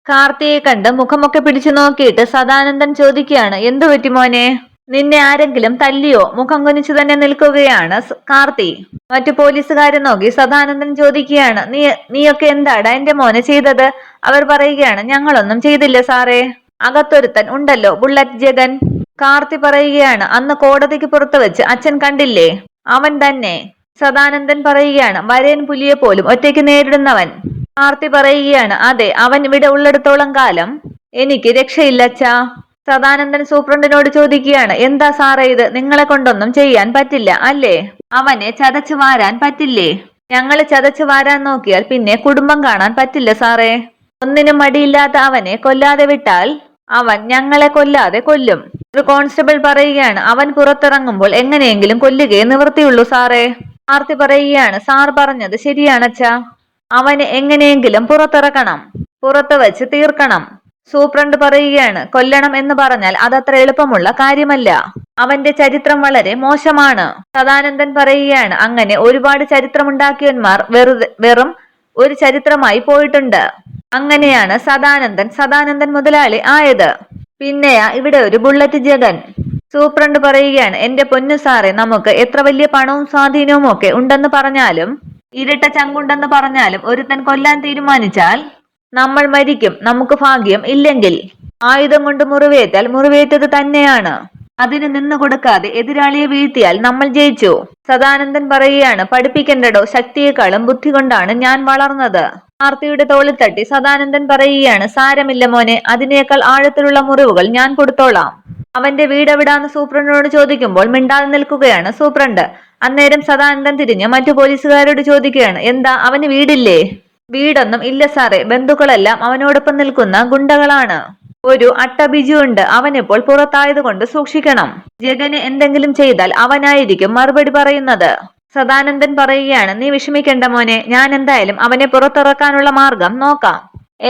കാർത്തിയെ കണ്ട് മുഖമൊക്കെ പിടിച്ചു നോക്കിയിട്ട് സദാനന്ദൻ ചോദിക്കുകയാണ്, എന്തു പറ്റി മോനെ? നിന്നെ ആരെങ്കിലും തല്ലിയോ? മുഖം കുനിച്ചു തന്നെ നിൽക്കുകയാണ് കാർത്തി. മറ്റു പോലീസുകാരെ നോക്കി സദാനന്ദൻ ചോദിക്കുകയാണ്, നീയൊക്കെ എന്താടാ എന്റെ മോനെ ചെയ്തത്? അവർ പറയുകയാണ്, ഞങ്ങളൊന്നും ചെയ്തില്ല സാറേ. അകത്തൊരുത്തൻ ഉണ്ടല്ലോ, ബുള്ളറ്റ് ജഗൻ. കാർത്തി പറയുകയാണ്, അന്ന് കോടതിക്ക് പുറത്തു വെച്ച് അച്ഛൻ കണ്ടില്ലേ, അവൻ തന്നെ. സദാനന്ദൻ പറയുകയാണ്, വരയൻ പുലിയെ പോലും ഒറ്റയ്ക്ക് നേരിടുന്നവൻ. കാർത്തി പറയുകയാണ്, അതെ, അവൻ ഇവിടെ ഉള്ളിടത്തോളം കാലം എനിക്ക് രക്ഷയില്ലച്ചാ. സദാനന്ദൻ സൂപ്രണ്ടിനോട് ചോദിക്കുകയാണ്, എന്താ സാറേ ഇത്? നിങ്ങളെ കൊണ്ടൊന്നും ചെയ്യാൻ പറ്റില്ല അല്ലേ? അവനെ ചതച്ചു വാരാൻ പറ്റില്ലേ? ഞങ്ങള് ചതച്ചു വാരാൻ നോക്കിയാൽ പിന്നെ കുടുംബം കാണാൻ പറ്റില്ല സാറേ. ഒന്നിനും മടിയില്ലാത്ത അവനെ കൊല്ലാതെ വിട്ടാൽ അവൻ ഞങ്ങളെ കൊല്ലാതെ കൊല്ലും. ഒരു കോൺസ്റ്റബിൾ പറയുകയാണ്, അവൻ പുറത്തിറങ്ങുമ്പോൾ എങ്ങനെയെങ്കിലും കൊല്ലുകയെ നിവൃത്തിയുള്ളൂ സാറേ. കാർത്തി പറയുകയാണ്, സാർ പറഞ്ഞത് ശരിയാണച്ചാ. അവന് എങ്ങനെയെങ്കിലും പുറത്തിറക്കണം, പുറത്ത് വെച്ച് തീർക്കണം. സൂപ്രണ്ട് പറയുകയാണ്, കൊല്ലണം എന്ന് പറഞ്ഞാൽ അതത്ര എളുപ്പമുള്ള കാര്യമല്ല. അവന്റെ ചരിത്രം വളരെ മോശമാണ്. സദാനന്ദൻ പറയുകയാണ്, അങ്ങനെ ഒരുപാട് ചരിത്രമുണ്ടാക്കിയവന്മാർ വെറും ഒരു ചരിത്രമായി പോയിട്ടുണ്ട്. അങ്ങനെയാണ് സദാനന്ദൻ മുതലാളി ആയത്. പിന്നെയാ ഇവിടെ ഒരു ബുള്ളറ്റ് ജഗൻ. സൂപ്രണ്ട് പറയുകയാണ്, എന്റെ പൊന്നു സാറേ, നമുക്ക് എത്ര വലിയ പണവും സ്വാധീനവും ഒക്കെ ഉണ്ടെന്ന് പറഞ്ഞാലും ഇരട്ട ചങ്കുണ്ടെന്ന് പറഞ്ഞാലും ഒരുത്തൻ കൊല്ലാൻ തീരുമാനിച്ചാൽ നമ്മൾ മരിക്കും. നമുക്ക് ഭാഗ്യം ഇല്ലെങ്കിൽ ആയുധം കൊണ്ട് മുറിവേറ്റാൽ മുറിവേറ്റത് തന്നെയാണ്. അതിന് നിന്ന് കൊടുക്കാതെ എതിരാളിയെ വീഴ്ത്തിയാൽ നമ്മൾ ജയിച്ചു. സദാനന്ദൻ പറയുകയാണ്, പഠിപ്പിക്കേണ്ടടോ, ശക്തിയെക്കാളും ബുദ്ധി കൊണ്ടാണ് ഞാൻ വളർന്നത്. കാർത്തിയുടെ തോളിൽ തട്ടി സദാനന്ദൻ പറയുകയാണ്, സാരമില്ല മോനെ, അതിനേക്കാൾ ആഴത്തിലുള്ള മുറിവുകൾ ഞാൻ കൊടുത്തോളാം. അവന്റെ വീടെവിടാന്ന് സൂപ്രണ്ടിനോട് ചോദിക്കുമ്പോൾ മിണ്ടാതെ നിൽക്കുകയാണ് സൂപ്രണ്ട്. അന്നേരം സദാനന്ദൻ തിരിഞ്ഞ് മറ്റു പോലീസുകാരോട് ചോദിക്കുകയാണ്, എന്താ അവന് വീടില്ലേ? വീടൊന്നും ഇല്ല സാറേ, ബന്ധുക്കളെല്ലാം അവനോടൊപ്പം നിൽക്കുന്ന ഗുണ്ടകളാണ്. ഒരു അട്ടബിജു ഉണ്ട്, അവനിപ്പോൾ പുറത്തായതുകൊണ്ട് സൂക്ഷിക്കണം. ജഗന് എന്തെങ്കിലും ചെയ്താൽ അവനായിരിക്കും മറുപടി പറയുന്നത്. സദാനന്ദൻ പറയുകയാണ്, നീ വിഷമിക്കേണ്ട മോനെ, ഞാൻ എന്തായാലും അവനെ പുറത്തിറക്കാനുള്ള മാർഗം നോക്കാം.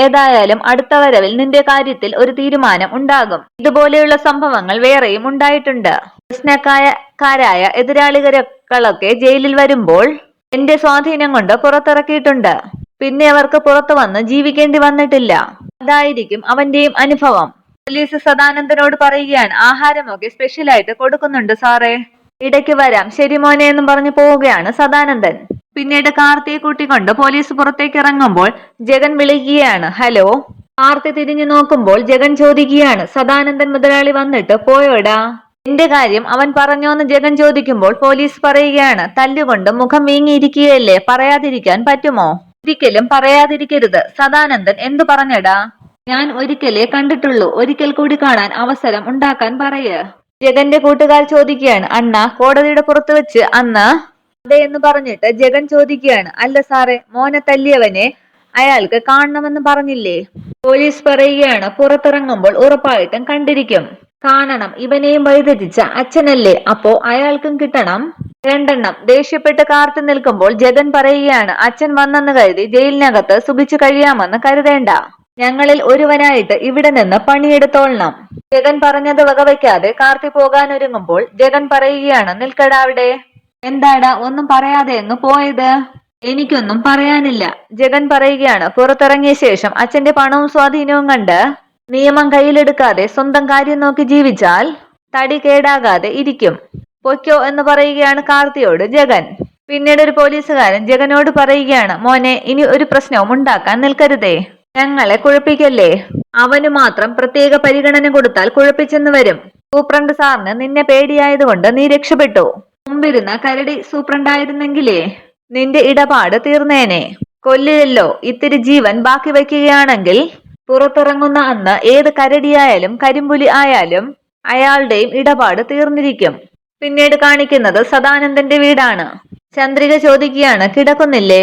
ഏതായാലും അടുത്ത വരവിൽ നിന്റെ കാര്യത്തിൽ ഒരു തീരുമാനം ഉണ്ടാകും. ഇതുപോലെയുള്ള സംഭവങ്ങൾ വേറെയും ഉണ്ടായിട്ടുണ്ട്. പ്രശ്നക്കാരായ എതിരാളികളൊക്കെ ജയിലിൽ വരുമ്പോൾ എന്റെ സ്വാധീനം കൊണ്ട് പുറത്തിറക്കിയിട്ടുണ്ട്. പിന്നെ അവർക്ക് പുറത്തു വന്ന് ജീവിക്കേണ്ടി വന്നിട്ടില്ല. അതായിരിക്കും അവന്റെയും അനുഭവം. പോലീസ് സദാനന്ദനോട് പറയുകയാണ്, ആഹാരമൊക്കെ സ്പെഷ്യലായിട്ട് കൊടുക്കുന്നുണ്ട് സാറേ, ഇടയ്ക്ക് വരാം. ശരി മോനെ എന്നും പറഞ്ഞു പോവുകയാണ് സദാനന്ദൻ. പിന്നീട് കാർത്തിയെ കൂട്ടിക്കൊണ്ട് പോലീസ് പുറത്തേക്ക് ഇറങ്ങുമ്പോൾ ജഗൻ വിളിക്കുകയാണ്, ഹലോ. കാർത്തി തിരിഞ്ഞു നോക്കുമ്പോൾ ജഗൻ ചോദിക്കുകയാണ്, സദാനന്ദൻ മുതലാളി വന്നിട്ട് പോയോടാ? എന്റെ കാര്യം അവൻ പറഞ്ഞോന്ന് ജഗൻ ചോദിക്കുമ്പോൾ പോലീസ് പറയുകയാണ്, തല്ലുകൊണ്ട് മുഖം വീങ്ങിയിരിക്കുകയല്ലേ, പറയാതിരിക്കാൻ പറ്റുമോ? ഒരിക്കലും പറയാതിരിക്കരുത്. സദാനന്ദൻ എന്തു പറഞ്ഞടാ? ഞാൻ ഒരിക്കലേ കണ്ടിട്ടുള്ളൂ, ഒരിക്കൽ കൂടി കാണാൻ അവസരം ഉണ്ടാക്കാൻ പറയ്. ജഗന്റെ കൂട്ടുകാർ ചോദിക്കുകയാണ്, അണ്ണ കോടതിയുടെ പുറത്ത് വെച്ച് അന്ന്? അതെ എന്ന് പറഞ്ഞിട്ട് ജഗൻ ചോദിക്കുകയാണ്, അല്ല സാറേ, മോനെ തല്ലിയവനെ അയാൾക്ക് കാണണമെന്ന് പറഞ്ഞില്ലേ? പോലീസ് പറയുകയാണ്, പുറത്തിറങ്ങുമ്പോൾ ഉറപ്പായിട്ടും കണ്ടിരിക്കും. കാണണം. ഇവനെയും വഴിതെറ്റിച്ച അച്ഛനല്ലേ, അപ്പോ അയാൾക്കും കിട്ടണം 2 ദേഷ്യപ്പെട്ട് കാർത്തു നിൽക്കുമ്പോൾ ജഗൻ പറയുകയാണ്, അച്ഛൻ വന്നെന്ന് കരുതി ജയിലിനകത്ത് സുഖിച്ചു കഴിയാമെന്ന് കരുതേണ്ട. ഞങ്ങളിൽ ഒരുവനായിട്ട് ഇവിടെ നിന്ന് പണിയെടുത്തോളണം. ജഗൻ പറഞ്ഞത് വകവയ്ക്കാതെ കാർത്തി പോകാനൊരുങ്ങുമ്പോൾ ജഗൻ പറയുകയാണ്, നിൽക്കടാ അവിടെ. എന്താടാ ഒന്നും പറയാതെ അങ്ങ് പോയത്? എനിക്കൊന്നും പറയാനില്ല. ജഗൻ പറയുകയാണ്, പുറത്തിറങ്ങിയ ശേഷം അച്ഛന്റെ പണവും സ്വാധീനവും കണ്ട് നിയമം കയ്യിലെടുക്കാതെ സ്വന്തം കാര്യം നോക്കി ജീവിച്ചാൽ തടി കേടാകാതെ ഇരിക്കും. പൊയ്ക്കോ എന്ന് പറയുകയാണ് കാർത്തിയോട് ജഗൻ. പിന്നീട് ഒരു പോലീസുകാരൻ ജഗനോട് പറയുകയാണ്, മോനെ, ഇനി ഒരു പ്രശ്നവും ഉണ്ടാക്കാൻ നിൽക്കരുതേ, ഞങ്ങളെ കുഴപ്പിക്കല്ലേ. അവന് മാത്രം പ്രത്യേക പരിഗണന കൊടുത്താൽ കുഴപ്പിച്ചെന്ന് വരും. സൂപ്രണ്ട് സാറിന് നിന്നെ പേടിയായതുകൊണ്ട് നീ രക്ഷപ്പെട്ടു. മുമ്പിരുന്ന കരടി സൂപ്രണ്ടായിരുന്നെങ്കിലേ നിന്റെ ഇടപാട് തീർന്നേനെ. കൊല്ലില്ലല്ലോ. ഇത്തിരി ജീവൻ ബാക്കി വയ്ക്കുകയാണെങ്കിൽ പുറത്തിറങ്ങുന്ന അന്ന് ഏത് കരടിയായാലും കരിമ്പുലി ആയാലും അയാളുടെയും ഇടപാട് തീർന്നിരിക്കും. പിന്നീട് കാണിക്കുന്നത് സദാനന്ദന്റെ വീടാണ്. ചന്ദ്രിക ചോദിക്കുകയാണ്, കിടക്കുന്നില്ലേ?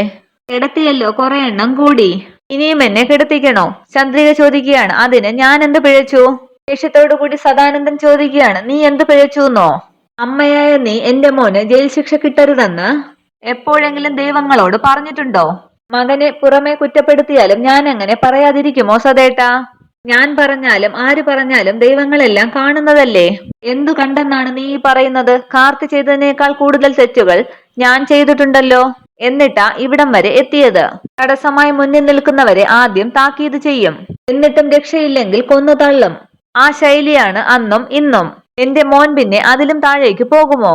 കിടത്തിയല്ലോ, കുറെ എണ്ണം കൂടി, ഇനിയും എന്നെ കിടത്തിക്കണോ? ചന്ദ്രിക ചോദിക്കുകയാണ്, അതിന് ഞാൻ എന്ത് പിഴച്ചു? ദേഷ്യത്തോടു കൂടി സദാനന്ദൻ ചോദിക്കുകയാണ്, നീ എന്ത് പിഴച്ചുന്നോ? അമ്മയായ നീ എന്റെ മോന് ജയിൽ ശിക്ഷ കിട്ടരുതെന്ന് എപ്പോഴെങ്കിലും ദൈവങ്ങളോട് പറഞ്ഞിട്ടുണ്ടോ? മകനെ പുറമെ കുറ്റപ്പെടുത്തിയാലും ഞാൻ എങ്ങനെ പറയാതിരിക്കുമോ സദേട്ടാ? ഞാൻ പറഞ്ഞാലും ആര് പറഞ്ഞാലും ദൈവങ്ങളെല്ലാം കാണുന്നതല്ലേ. എന്തു കണ്ടെന്നാണ് നീ പറയുന്നത്? കാർത്തി ചെയ്തതിനേക്കാൾ കൂടുതൽ തെറ്റുകൾ ഞാൻ ചെയ്തിട്ടുണ്ടല്ലോ. എന്നിട്ടാ ഇവിടം വരെ എത്തിയത്. തടസ്സമായി മുന്നിൽ നിൽക്കുന്നവരെ ആദ്യം താക്കീത് ചെയ്യും, എന്നിട്ടും രക്ഷയില്ലെങ്കിൽ കൊന്നു തള്ളും. ആ ശൈലിയാണ് അന്നും ഇന്നും. എന്റെ മോൻ പിന്നെ അതിലും താഴേക്ക് പോകുമോ?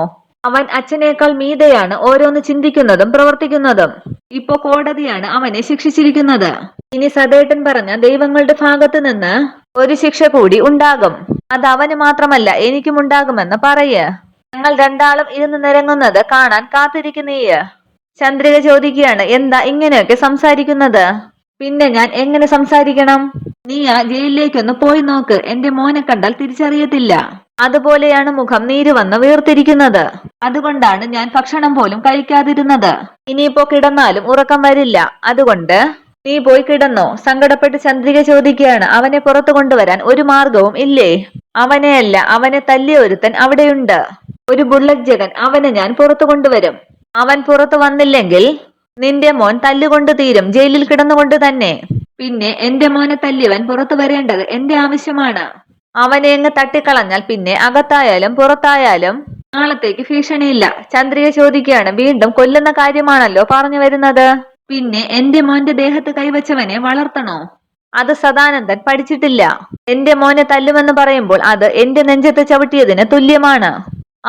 അവൻ അച്ഛനേക്കാൾ മീതെയാണ് ഓരോന്ന് ചിന്തിക്കുന്നതും പ്രവർത്തിക്കുന്നതും. ഇപ്പൊ കോടതിയാണ് അവനെ ശിക്ഷിച്ചിരിക്കുന്നത്. ഇനി സദേട്ടൻ പറഞ്ഞ ദൈവങ്ങളുടെ ഭാഗത്ത് നിന്ന് ഒരു ശിക്ഷ കൂടി ഉണ്ടാകും. അത് അവന് മാത്രമല്ല എനിക്കും ഉണ്ടാകുമെന്ന് പറയ്. ഞങ്ങൾ രണ്ടാളും ഇരുന്ന് നിരങ്ങുന്നത് കാണാൻ കാത്തിരിക്കുന്നീയ്. ചന്ദ്രിക ചോദിക്കുകയാണ്, എന്താ ഇങ്ങനെയൊക്കെ സംസാരിക്കുന്നത്? പിന്നെ ഞാൻ എങ്ങനെ സംസാരിക്കണം? നീ ആ ജയിലിലേക്കൊന്ന് പോയി നോക്ക്. എന്റെ മോനെ കണ്ടാൽ തിരിച്ചറിയത്തില്ല. അതുപോലെയാണ് മുഖം നീര് വന്ന് വീർത്തിരിക്കുന്നത്. അതുകൊണ്ടാണ് ഞാൻ ഭക്ഷണം പോലും കഴിക്കാതിരുന്നത്. ഇനിയിപ്പോ കിടന്നാലും ഉറക്കം വരില്ല. അതുകൊണ്ട് നീ പോയി കിടന്നോ? സങ്കടപ്പെട്ട് ചന്ദ്രിക ചോദിക്കുകയാണ്, അവനെ പുറത്തു കൊണ്ടുവരാൻ ഒരു മാർഗവും ഇല്ലേ? അവനെയല്ല, അവനെ തല്ലിയ ഒരുത്തൻ അവിടെയുണ്ട്, ഒരു ബുള്ളറ്റ് ജഗൻ. അവനെ ഞാൻ പുറത്തു കൊണ്ടുവരും. അവൻ പുറത്തു വന്നില്ലെങ്കിൽ നിന്റെ മോൻ തല്ലുകൊണ്ട് തീരും, ജയിലിൽ കിടന്നുകൊണ്ട് തന്നെ. പിന്നെ എന്റെ മോനെ തല്ലിയവൻ പുറത്തു വരേണ്ടത് എന്റെ ആവശ്യമാണ്. അവനെ അങ്ങ് തട്ടിക്കളഞ്ഞാൽ പിന്നെ അകത്തായാലും പുറത്തായാലും നാളത്തേക്ക് ഭീഷണിയില്ല. ചന്ദ്രിക ചോദിക്കുകയാണ്, വീണ്ടും കൊല്ലുന്ന കാര്യമാണല്ലോ പറഞ്ഞു വരുന്നത്. പിന്നെ എന്റെ മോന്റെ ദേഹത്ത് കൈവച്ചവനെ വളർത്തണോ? അത് സദാനന്ദൻ പഠിച്ചിട്ടില്ല. എന്റെ മോനെ തല്ലുമെന്ന് പറയുമ്പോൾ അത് എന്റെ നെഞ്ചത്ത് ചവിട്ടിയതിന് തുല്യമാണ്.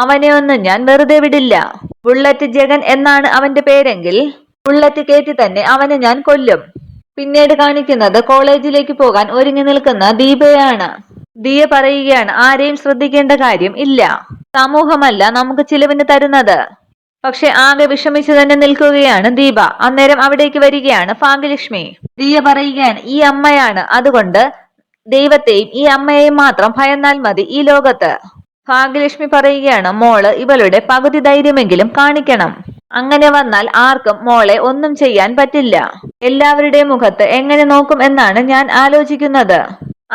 അവനെ ഒന്നും ഞാൻ വെറുതെ വിടില്ല. ബുള്ളറ്റ് ജഗൻ എന്നാണ് അവന്റെ പേരെങ്കിൽ ബുള്ളറ്റ് കയറ്റി തന്നെ അവനെ ഞാൻ കൊല്ലും. പിന്നീട് കാണിക്കുന്നത് കോളേജിലേക്ക് പോകാൻ ഒരുങ്ങി നിൽക്കുന്ന ദീപയാണ്. ദിയ പറയുകയാണ്, ആരെയും ശ്രദ്ധിക്കേണ്ട കാര്യം ഇല്ല. സമൂഹമല്ല നമുക്ക് ചിലവിന് തരുന്നത്. പക്ഷെ ആകെ വിഷമിച്ചു തന്നെ നിൽക്കുകയാണ് ദീപ. അന്നേരം അവിടേക്ക് വരികയാണ് ഭാഗ്യലക്ഷ്മി. ദിയ പറയുകയാണ്, ഈ അമ്മയാണ്, അതുകൊണ്ട് ദൈവത്തെയും ഈ അമ്മയെയും മാത്രം ഭയന്നാൽ മതി ഈ ലോകത്ത്. ഭാഗ്യലക്ഷ്മി പറയുകയാണ്, മോള് ഇവളുടെ പകുതി ധൈര്യമെങ്കിലും കാണിക്കണം. അങ്ങനെ വന്നാൽ ആർക്കും മോളെ ഒന്നും ചെയ്യാൻ പറ്റില്ല. എല്ലാവരുടെയും മുഖത്ത് എങ്ങനെ നോക്കും എന്നാണ് ഞാൻ ആലോചിക്കുന്നത്.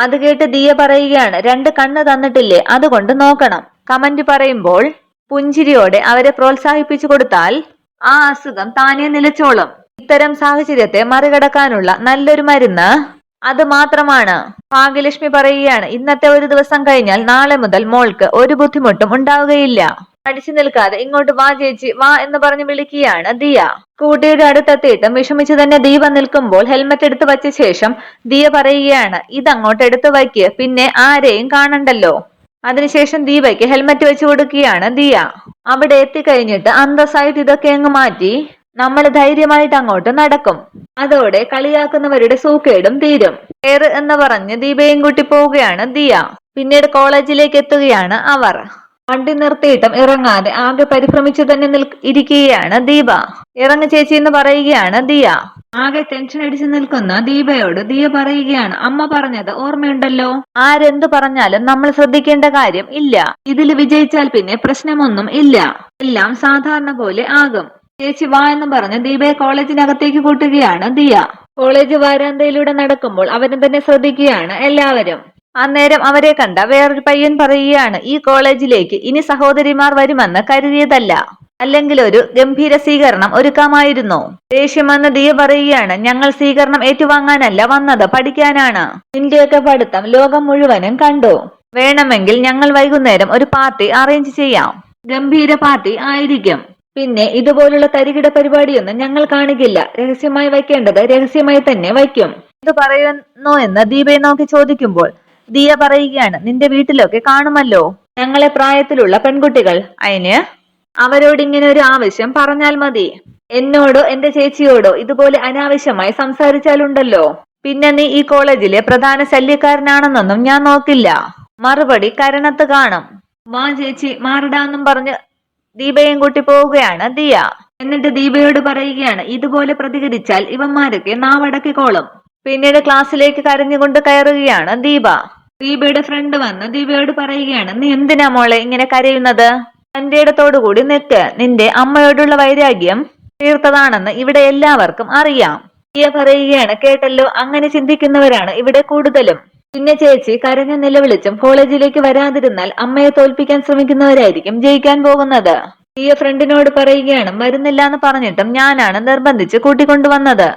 അത് കേട്ട് ദിയ പറയുകയാണ്, രണ്ട് കണ്ണ് തന്നിട്ടില്ലേ, അതുകൊണ്ട് നോക്കണം. കമന്റ് പറയുമ്പോൾ പുഞ്ചിരിയോടെ അവരെ പ്രോത്സാഹിപ്പിച്ചു കൊടുത്താൽ ആ അസുഖം താനേ നിലച്ചോളും. ഇത്തരം സാഹചര്യത്തെ മറികടക്കാനുള്ള നല്ലൊരു മരുന്ന് അത് മാത്രമാണ്. ഭാഗ്യലക്ഷ്മി പറയുകയാണ്, ഇന്നത്തെ ഒരു ദിവസം കഴിഞ്ഞാൽ നാളെ മുതൽ മോൾക്ക് ഒരു ബുദ്ധിമുട്ടും ഉണ്ടാവുകയില്ല. അടിച്ചു നിൽക്കാതെ ഇങ്ങോട്ട് വാ ചേച്ചി, വാ എന്ന് പറഞ്ഞ് വിളിക്കുകയാണ് ദിയ. സ്കൂട്ടിയുടെ അടുത്തെത്തിയിട്ടും വിഷമിച്ചു തന്നെ ദീപ നിൽക്കുമ്പോൾ ഹെൽമറ്റ് എടുത്തു വച്ച ശേഷം ദിയ പറയുകയാണ്, ഇതങ്ങോട്ട് എടുത്തു വയ്ക്ക്, പിന്നെ ആരെയും കാണണ്ടല്ലോ. അതിനുശേഷം ദീപയ്ക്ക് ഹെൽമറ്റ് വെച്ചു കൊടുക്കുകയാണ് ദിയ. അവിടെ എത്തിക്കഴിഞ്ഞിട്ട് അന്തസ്സായിട്ട് ഇതൊക്കെ അങ്ങ് മാറ്റി നമ്മൾ ധൈര്യമായിട്ട് അങ്ങോട്ട് നടക്കും. അതോടെ കളിയാക്കുന്നവരുടെ സൂക്കേടും തീരും. എന്ന് പറഞ്ഞ് ദീപയും കൂട്ടി പോവുകയാണ് ദിയ. പിന്നീട് കോളേജിലേക്ക് എത്തുകയാണ് അവർ. വണ്ടി നിർത്തിയിട്ടും ഇറങ്ങാതെ ആകെ പരിഭ്രമിച്ചു തന്നെ ഇരിക്കുകയാണ് ദീപ. ഇറങ്ങു ചേച്ചി എന്ന് പറയുകയാണ് ദിയ. ആകെ ടെൻഷൻ അടിച്ചു നിൽക്കുന്ന ദീപയോട് ദിയ പറയുകയാണ്, അമ്മ പറഞ്ഞത് ഓർമ്മയുണ്ടല്ലോ, ആരെന്തു പറഞ്ഞാലും നമ്മൾ ശ്രദ്ധിക്കേണ്ട കാര്യം ഇല്ല. ഇതിൽ വിജയിച്ചാൽ പിന്നെ പ്രശ്നമൊന്നും ഇല്ല, എല്ലാം സാധാരണ പോലെ ആകും. ചേച്ചി വാ എന്ന് പറഞ്ഞ് ദീപയെ കോളേജിനകത്തേക്ക് കൂട്ടുകയാണ് ദിയ. കോളേജ് വരാന്തയിലൂടെ നടക്കുമ്പോൾ അവരെ തന്നെ ശ്രദ്ധിക്കുകയാണ് എല്ലാവരും. അന്നേരം അവരെ കണ്ട വേറൊരു പയ്യൻ പറയുകയാണ്, ഈ കോളേജിലേക്ക് ഇനി സഹോദരിമാർ വരുമെന്ന് കരുതിയതല്ല, അല്ലെങ്കിൽ ഒരു ഗംഭീര സ്വീകരണം ഒരുക്കാമായിരുന്നു. ദേഷ്യമെന്ന് ദിയ പറയുകയാണ്, ഞങ്ങൾ സ്വീകരണം ഏറ്റുവാങ്ങാനല്ല വന്നത്, പഠിക്കാനാണ്. നിന്റെയൊക്കെ പഠിത്തം ലോകം മുഴുവനും കണ്ടു. വേണമെങ്കിൽ ഞങ്ങൾ വൈകുന്നേരം ഒരു പാർട്ടി അറേഞ്ച് ചെയ്യാം. ഗംഭീര പാർട്ടി ആയിരിക്കും. പിന്നെ ഇതുപോലുള്ള തരികിട പരിപാടിയൊന്നും ഞങ്ങൾ കാണിക്കില്ല. രഹസ്യമായി വയ്ക്കേണ്ടത് രഹസ്യമായി തന്നെ വയ്ക്കും. ഇത് പറയുന്നു എന്ന് ദീപയെ നോക്കി ചോദിക്കുമ്പോൾ ദിയ പറയുകയാണ്, നിന്റെ വീട്ടിലൊക്കെ കാണുമല്ലോ ഞങ്ങളെ പ്രായത്തിലുള്ള പെൺകുട്ടികൾ. അതിന് അവരോട് ഇങ്ങനെ ഒരു ആവശ്യം പറഞ്ഞാൽ മതി. എന്നോടോ എന്റെ ചേച്ചിയോടോ ഇതുപോലെ അനാവശ്യമായി സംസാരിച്ചാലുണ്ടല്ലോ, പിന്നെ നീ ഈ കോളേജിലെ പ്രധാന ശല്യക്കാരനാണെന്നൊന്നും ഞാൻ നോക്കില്ല. മറുപടി കരണത്ത് കാണും. വാ ചേച്ചി മാറിടാന്നും പറഞ്ഞ് ദീപയും കൂട്ടി പോവുകയാണ് ദിയ. എന്നിട്ട് ദീപയോട് പറയുകയാണ്, ഇതുപോലെ പ്രതികരിച്ചാൽ ഇവന്മാരൊക്കെ നാവടക്കിക്കോളും. പിന്നീട് ക്ലാസ്സിലേക്ക് കരഞ്ഞുകൊണ്ട് കയറുകയാണ് ദീപ. ദീപയുടെ ഫ്രണ്ട് വന്ന് ദീപയോട് പറയുകയാണ്, നീ എന്തിനാ മോളെ ഇങ്ങനെ കരയുന്നത്? തന്റെ ഇടത്തോടുകൂടി നിൽക്ക്. നിന്റെ അമ്മയോടുള്ള വൈരാഗ്യം തീർത്തതാണെന്ന് ഇവിടെ എല്ലാവർക്കും അറിയാം. ദിയ പറയുകയാണ്, കേട്ടല്ലോ, അങ്ങനെ ചിന്തിക്കുന്നവരാണ് ഇവിടെ കൂടുതലും. പിന്നെ ചേച്ചി കരഞ്ഞ നിലവിളിച്ചും കോളേജിലേക്ക് വരാതിരുന്നാൽ അമ്മയെ തോൽപ്പിക്കാൻ ശ്രമിക്കുന്നവരായിരിക്കും ജയിക്കാൻ പോകുന്നത്. ദിയ ഫ്രണ്ടിനോട് പറയുകയാണ്, വരുന്നില്ല എന്ന് പറഞ്ഞിട്ടും ഞാനാണ് നിർബന്ധിച്ച് കൂട്ടിക്കൊണ്ടുവന്നത്.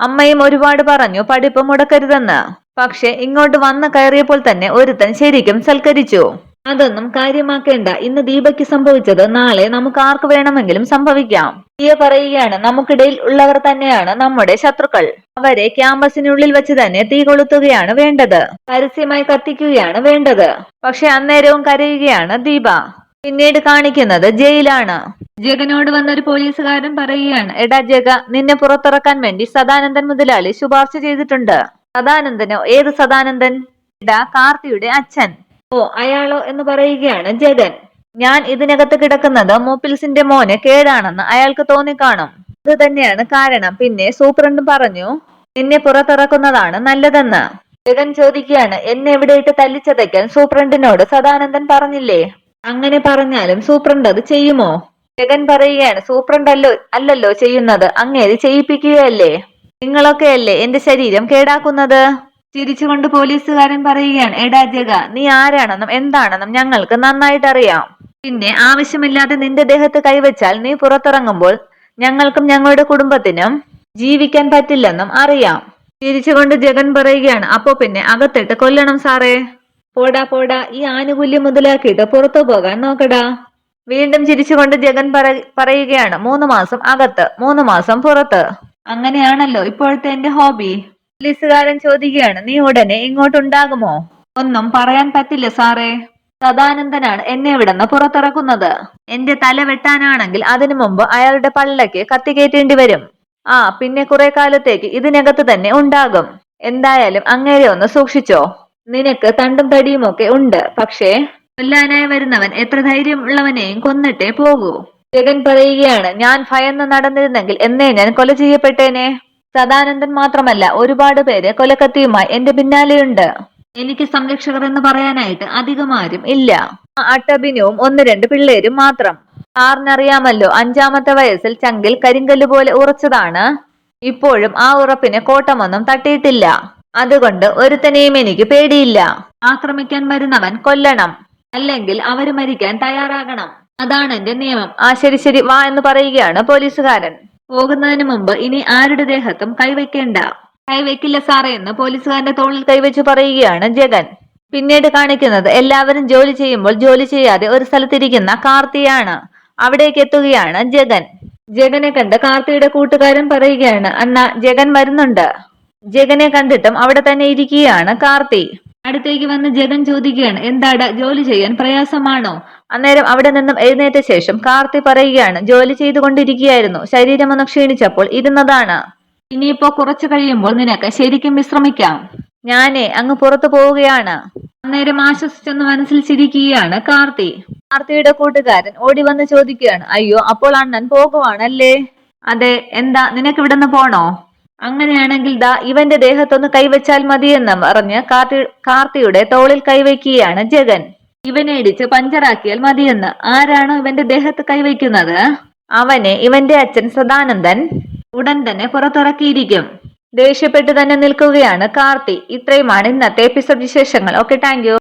അമ്മയും ഒരുപാട് പറഞ്ഞു പഠിപ്പ് മുടക്കരുതെന്ന്. പക്ഷെ ഇങ്ങോട്ട് വന്ന് കയറിയപ്പോൾ തന്നെ ഒരുത്തൻ ശരിക്കും സൽക്കരിച്ചു. അതൊന്നും കാര്യമാക്കേണ്ട. ഇന്ന് ദീപയ്ക്ക് സംഭവിച്ചത് നാളെ നമുക്ക് ആർക്ക് വേണമെങ്കിലും സംഭവിക്കാം. ദിയ പറയുകയാണ്, നമുക്കിടയിൽ ഉള്ളവർ തന്നെയാണ് നമ്മുടെ ശത്രുക്കൾ. അവരെ ക്യാമ്പസിനുള്ളിൽ വെച്ച് തന്നെ തീ കൊളുത്തുകയാണ് വേണ്ടത്. പരസ്യമായി കത്തിക്കുകയാണ് വേണ്ടത്. പക്ഷെ അന്നേരവും കരയുകയാണ് ദീപ. പിന്നീട് കാണിക്കുന്നത് ജയിലാണ്. ജഗനോട് വന്നൊരു പോലീസുകാരൻ പറയുകയാണ്, എടാ ജഗ, നിന്നെ പുറത്തിറക്കാൻ വേണ്ടി സദാനന്ദൻ മുതലാളി ശുപാർശ ചെയ്തിട്ടുണ്ട്. സദാനന്ദനോ? ഏത് സദാനന്ദൻ? എടാ, കാർത്തിയുടെ അച്ഛൻ. ഓ, അയാളോ എന്ന് പറയുകയാണ് ജഗൻ. ഞാൻ ഇതിനകത്ത് കിടക്കുന്നത് മൂപ്പിൽസിന്റെ മോന് കേടാണെന്ന് അയാൾക്ക് തോന്നിക്കാണും. ഇത് തന്നെയാണ് കാരണം. പിന്നെ സൂപ്രണ്ട് പറഞ്ഞു നിന്നെ പുറത്തിറക്കുന്നതാണ് നല്ലതെന്ന്. ജഗൻ ചോദിക്കുകയാണ്, എന്നെ എവിടെ ഇട്ട് തല്ലിച്ചതയ്ക്കാൻ സൂപ്രണ്ടിനോട് സദാനന്ദൻ പറഞ്ഞില്ലേ? അങ്ങനെ പറഞ്ഞാലും സൂപ്രണ്ട് അത് ചെയ്യുമോ? ജഗൻ പറയുകയാണ്, സൂപ്രണ്ട് അല്ലല്ലോ ചെയ്യുന്നത്, അങ്ങേര് ചെയ്യിപ്പിക്കുകയല്ലേ. നിങ്ങളൊക്കെയല്ലേ എന്റെ ശരീരം കേടാക്കുന്നത്. ചിരിച്ചുകൊണ്ട് പോലീസുകാരൻ പറയുകയാണ്, എടാ ജഗ, നീ ആരാണെന്നും എന്താണെന്നും ഞങ്ങൾക്ക് നന്നായിട്ടറിയാം. പിന്നെ ആവശ്യമില്ലാതെ നിന്റെ ദേഹത്ത് കൈവച്ചാൽ നീ പുറത്തിറങ്ങുമ്പോൾ ഞങ്ങൾക്കും ഞങ്ങളുടെ കുടുംബത്തിനും ജീവിക്കാൻ പറ്റില്ലെന്നും അറിയാം. ചിരിച്ചുകൊണ്ട് ജഗൻ പറയുകയാണ്, അപ്പോ പിന്നെ അകത്തിട്ട് കൊല്ലണം സാറേ. പോടാ പോടാ, ഈ ആനുകൂല്യം മുതലാക്കിയിട്ട് പുറത്തു പോകാൻ നോക്കടാ. വീണ്ടും ചിരിച്ചുകൊണ്ട് ജഗൻ പറയുകയാണ്, 3 മാസം അകത്ത് 3 മാസം പുറത്ത്. അങ്ങനെയാണല്ലോ ഇപ്പോഴത്തെ എന്റെ ഹോബി. പോലീസുകാരൻ ചോദിക്കുകയാണ്, നീ ഉടനെ ഇങ്ങോട്ടുണ്ടാകുമോ? ഒന്നും പറയാൻ പറ്റില്ല സാറേ. സദാനന്ദനാണ് എന്നെ ഇവിടുന്ന് പുറത്തിറക്കുന്നത്. എന്റെ തല വെട്ടാനാണെങ്കിൽ അതിനു മുമ്പ് അയാളുടെ പള്ളക്ക് കത്തി കയറ്റേണ്ടി വരും. പിന്നെ കുറെ കാലത്തേക്ക് ഇതിനകത്ത് തന്നെ ഉണ്ടാകും. എന്തായാലും അങ്ങേരെ ഒന്ന് സൂക്ഷിച്ചോ. നിനക്ക് തണ്ടും തടിയും ഒക്കെ ഉണ്ട്. പക്ഷേ കൊല്ലാനായി വരുന്നവൻ എത്ര ധൈര്യമുള്ളവനെയും കൊന്നിട്ടേ പോകൂ. ജഗൻ പറയുകയാണ്, ഞാൻ ഭയന്ന് നടന്നിരുന്നെങ്കിൽ എന്നേ ഞാൻ കൊല ചെയ്യപ്പെട്ടേനെ. സദാനന്ദൻ മാത്രമല്ല, ഒരുപാട് പേര് കൊലക്കത്തിയുമായി എന്റെ പിന്നാലെയുണ്ട്. എനിക്ക് സംരക്ഷകർ എന്ന് പറയാനായിട്ട് അധികം ആരും ഇല്ല. അട്ടബിനുവും 1-2 പിള്ളേരും മാത്രം. സാറിനറിയാമല്ലോ, 5ാമത്തെ വയസ്സിൽ ചങ്കിൽ കരിങ്കല്ല് പോലെ ഉറച്ചതാണ്. ഇപ്പോഴും ആ ഉറപ്പിന് കോട്ടമൊന്നും തട്ടിയിട്ടില്ല. അതുകൊണ്ട് ഒരുത്തനെയും എനിക്ക് പേടിയില്ല. ആക്രമിക്കാൻ വരുന്നവൻ കൊല്ലണം, അല്ലെങ്കിൽ അവര് മരിക്കാൻ തയ്യാറാകണം. അതാണ് എന്റെ നിയമം. ശരി ശരി, വാ എന്ന് പറയുകയാണ് പോലീസുകാരൻ. പോകുന്നതിന് മുമ്പ് ഇനി ആരുടെ ദേഹത്തും കൈവയ്ക്കില്ല സാറേ എന്ന് പോലീസുകാരന്റെ തോളിൽ കൈവച്ച് പറയുകയാണ് ജഗൻ. പിന്നീട് കാണിക്കുന്നത് എല്ലാവരും ജോലി ചെയ്യുമ്പോൾ ജോലി ചെയ്യാതെ ഒരു സ്ഥലത്തിരിക്കുന്ന കാർത്തിയാണ്. അവിടേക്ക് എത്തുകയാണ് ജഗൻ. ജഗനെ കണ്ട് കാർത്തിയുടെ കൂട്ടുകാരൻ പറയുകയാണ്, അണ്ണാ, ജഗൻ വരുന്നുണ്ട്. ജഗനെ കണ്ടിട്ടും അവിടെ തന്നെ ഇരിക്കുകയാണ് കാർത്തി. അടുത്തേക്ക് വന്ന് ജഗൻ ചോദിക്കുകയാണ്, എന്താടാ, ജോലി ചെയ്യാൻ പ്രയാസമാണോ? അന്നേരം അവിടെ നിന്നും എഴുന്നേറ്റ ശേഷം കാർത്തി പറയുകയാണ്, ജോലി ചെയ്തുകൊണ്ടിരിക്കുകയായിരുന്നു, ശരീരമൊന്ന് ക്ഷീണിച്ചപ്പോൾ ഇരുന്നതാണ്. ഇനിയിപ്പോ കുറച്ചു കഴിയുമ്പോൾ നിനക്ക് ശരിക്കും വിശ്രമിക്കാം. ഞാനേ അങ്ങ് പുറത്തു പോവുകയാണ്. അന്നേരം ആശ്വസിച്ചെന്ന് മനസ്സിൽ ചിരിക്കുകയാണ് കാർത്തി. കാർത്തിയുടെ കൂട്ടുകാരൻ ഓടി വന്ന് ചോദിക്കുകയാണ്, അയ്യോ, അപ്പോൾ അണ്ണൻ പോകുവാണല്ലേ? അതെ. എന്താ, നിനക്ക് ഇവിടുന്ന് പോണോ? അങ്ങനെയാണെങ്കിൽ ദാ ഇവന്റെ ദേഹത്തൊന്ന് കൈവച്ചാൽ മതിയെന്ന് പറഞ്ഞ് കാർത്തിയുടെ തോളിൽ കൈവയ്ക്കുകയാണ് ജഗൻ. ഇവനെ ഇടിച്ച് പഞ്ചറാക്കിയാൽ മതിയെന്ന്. ആരാണ് ഇവന്റെ ദേഹത്ത് കൈവയ്ക്കുന്നത്? അവനെ ഇവന്റെ അച്ഛൻ സദാനന്ദൻ ഉടൻ തന്നെ പുറത്തിറക്കിയിരിക്കും. ദേഷ്യപ്പെട്ട് തന്നെ നിൽക്കുകയാണ് കാർത്തി. ഇത്രയുമാണ് ഇന്നത്തെ എപ്പിസോഡ് വിശേഷങ്ങൾ. Okay, thank you.